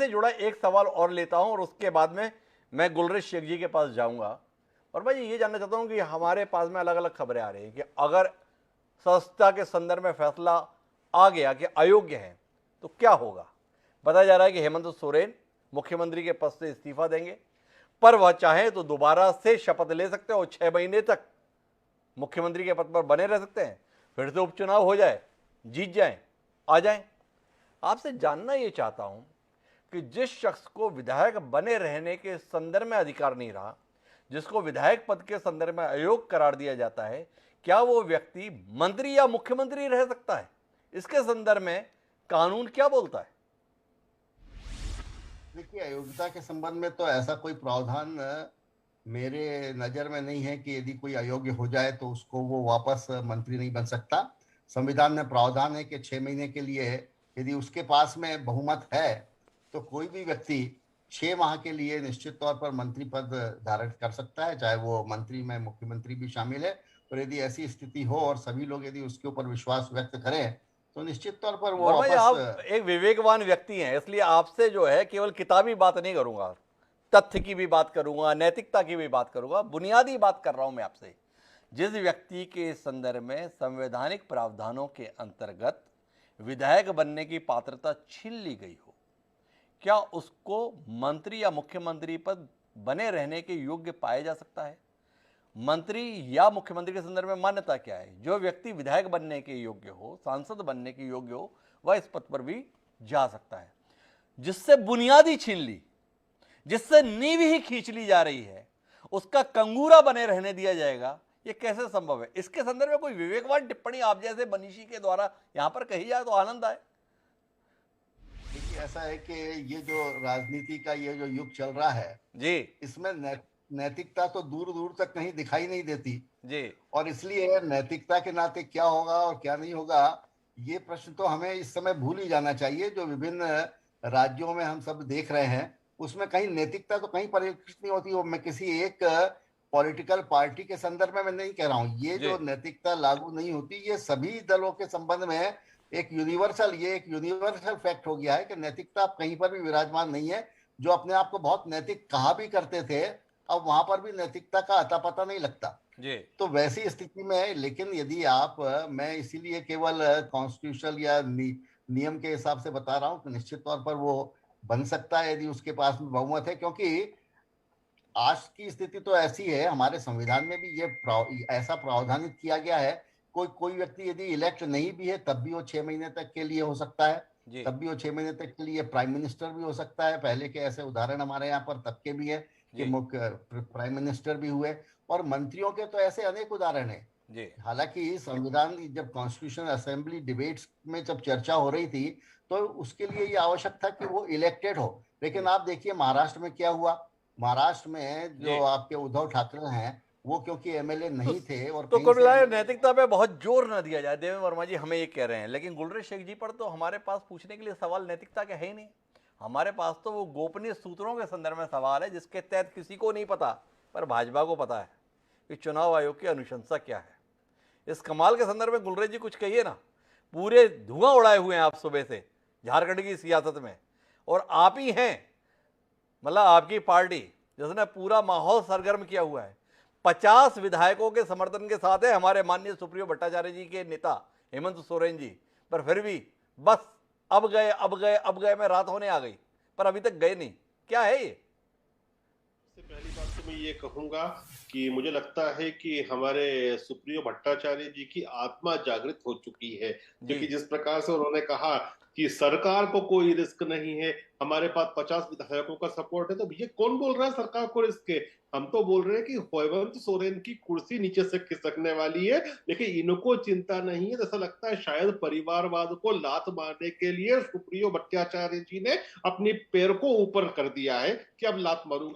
से जुड़ा एक सवाल और लेता हूं और उसके बाद में मैं गुलरेज शेख जी के पास जाऊंगा। और मैं ये जानना चाहता हूं कि हमारे पास में अलग अलग खबरें आ रही हैं कि अगर सदस्यता के संदर्भ में फैसला आ गया कि अयोग्य है तो क्या होगा। बताया जा रहा है कि हेमंत सोरेन मुख्यमंत्री के पद से इस्तीफा देंगे, पर वह चाहे तो दोबारा से शपथ ले सकते हैं और 6 महीने तक मुख्यमंत्री के पद पर बने रह सकते हैं। फिर से उपचुनाव हो जाए, जीत जाएं, आ जाएं। आपसे जानना ये चाहता हूं कि जिस शख्स को विधायक बने रहने के संदर्भ में अधिकार नहीं रहा, जिसको विधायक पद के संदर्भ में अयोग्य करार दिया जाता है, क्या वो व्यक्ति मंत्री या मुख्यमंत्री रह सकता है? इसके संदर्भ में कानून क्या बोलता है? देखिए, अयोग्यता के संबंध में तो ऐसा कोई प्रावधान मेरे नजर में नहीं है कि यदि कोई अयोग्य हो जाए तो उसको वो वापस मंत्री नहीं बन सकता। संविधान में प्रावधान है कि 6 महीने के लिए यदि उसके पास में बहुमत है तो कोई भी व्यक्ति 6 माह के लिए निश्चित तौर पर मंत्री पद धारण कर सकता है, चाहे वो मंत्री में मुख्यमंत्री भी शामिल है। और यदि ऐसी स्थिति हो और सभी लोग यदि उसके ऊपर विश्वास व्यक्त करें तो निश्चित तौर पर वो वर्मा जी, वापस आप एक विवेकवान व्यक्ति हैं, इसलिए आपसे जो है केवल किताबी बात नहीं करूंगा, तथ्य की भी बात करूंगा, नैतिकता की भी बात करूंगा, बुनियादी बात कर रहा हूं मैं आपसे। जिस व्यक्ति के संदर्भ में संवैधानिक प्रावधानों के अंतर्गत विधायक बनने की पात्रता छीन ली गई हो, क्या उसको मंत्री या मुख्यमंत्री पद बने रहने के योग्य पाया जा सकता है? मंत्री या मुख्यमंत्री के संदर्भ में मान्यता क्या है? जो व्यक्ति विधायक बनने के योग्य हो, सांसद बनने के योग्य हो, वह इस पद पर भी जा सकता है। जिससे बुनियादी छीन ली, जिससे नींव ही खींच ली जा रही है, उसका कंगूरा बने रहने दिया जाएगा, यह कैसे संभव है? इसके संदर्भ में कोई विवेकवान टिप्पणी आप जैसे मनीषी के द्वारा यहां पर कही जाए तो आनंद आए। देखिए, ऐसा है कि ये जो राजनीति का ये जो युग चल रहा है जी इसमें नैतिकता तो दूर दूर तक कहीं दिखाई नहीं देती। जी और इसलिए नैतिकता के नाते क्या होगा और क्या नहीं होगा, ये प्रश्न तो हमें इस समय भूल ही जाना चाहिए। जो विभिन्न राज्यों में हम सब देख रहे हैं उसमें कहीं नैतिकता तो कहीं परिलक्षित नहीं होती। और मैं किसी एक पॉलिटिकल पार्टी के संदर्भ में मैं नहीं कह रहा हूँ। ये जी जो नैतिकता लागू नहीं होती ये सभी दलों के संबंध में एक यूनिवर्सल फैक्ट हो गया है कि नैतिकता अब कहीं पर भी विराजमान नहीं है। जो अपने आप को बहुत नैतिक कहा भी करते थे अब वहां पर भी नैतिकता का अता पता नहीं लगता। जी तो वैसी स्थिति में लेकिन यदि आप मैं इसीलिए केवल कॉन्स्टिट्यूशनल या नियम के हिसाब से बता रहा हूं कि निश्चित तौर पर वो बन सकता है यदि उसके पास में बहुमत है। क्योंकि आज की स्थिति तो ऐसी है, हमारे संविधान में भी ऐसा प्रावधानित किया गया है। कोई कोई व्यक्ति यदि इलेक्ट नहीं भी है तब भी वो 6 महीने तक के लिए हो सकता है। जी तब भी वो 6 महीने तक के लिए प्राइम मिनिस्टर भी हो सकता है। पहले के ऐसे उदाहरण हमारे यहाँ पर तब के भी है कि जी मुख्य प्राइम मिनिस्टर भी हुए। और मंत्रियों के तो ऐसे अनेक उदाहरण हैं। जी हालांकि संविधान जब कॉन्स्टिट्यूशन असेंबली डिबेट्स में जब चर्चा हो रही थी तो उसके लिए ये आवश्यक था कि वो इलेक्टेड हो। लेकिन जी आप देखिए महाराष्ट्र में क्या हुआ। महाराष्ट्र में जी जो आपके उद्धव ठाकरे हैं वो क्योंकि एमएलए तो नहीं थे और तो कहीं कुल से मिलाकर एमएलए नैतिकता पे बहुत जोर ना दिया जाए, देवेंद्र वर्मा जी हमें ये कह रहे हैं। लेकिन गुलरेज शेख जी पर तो हमारे पास पूछने के लिए सवाल नैतिकता के है ही नहीं। हमारे पास तो वो गोपनीय सूत्रों के संदर्भ में सवाल है जिसके तहत किसी को नहीं पता, पर भाजपा को पता है कि चुनाव आयोग की अनुशंसा क्या है। इस कमाल के संदर्भ में गुलरेज जी कुछ कहिए ना। पूरे धुआं उड़ाए हुए हैं आप सुबह से झारखंड की सियासत में, और आप ही हैं, मतलब आपकी पार्टी, जिसने पूरा माहौल सरगर्म किया हुआ है। 50 विधायकों के समर्थन के साथ है हमारे माननीय सुप्रियो भट्टाचार्य जी के नेता हेमंत सोरेन जी, पर फिर भी बस अब गए अब गए अब गए में रात होने आ गई, पर अभी तक गए नहीं। क्या है ये? सबसे पहली बात तो मैं ये कहूंगा कि मुझे लगता है कि हमारे सुप्रियो भट्टाचार्य जी की आत्मा जागृत हो चुकी है। जी क्योंकि जिस प्रकार से उन्होंने कहा कि सरकार को कोई रिस्क नहीं है, हमारे पास 50 विधायकों का सपोर्ट है, तो ये कौन बोल रहा है सरकार को रिस्क है? हम तो बोल रहे हैं कि हेमंत सोरेन की कुर्सी नीचे से खिसकने वाली है, लेकिन इनको चिंता नहीं है। ऐसा लगता है शायद परिवारवाद को लात मारने के लिए सुप्रियो भट्टाचार्य जी ने अपनी पैर को ऊपर कर दिया है कि अब लात मारूंगा।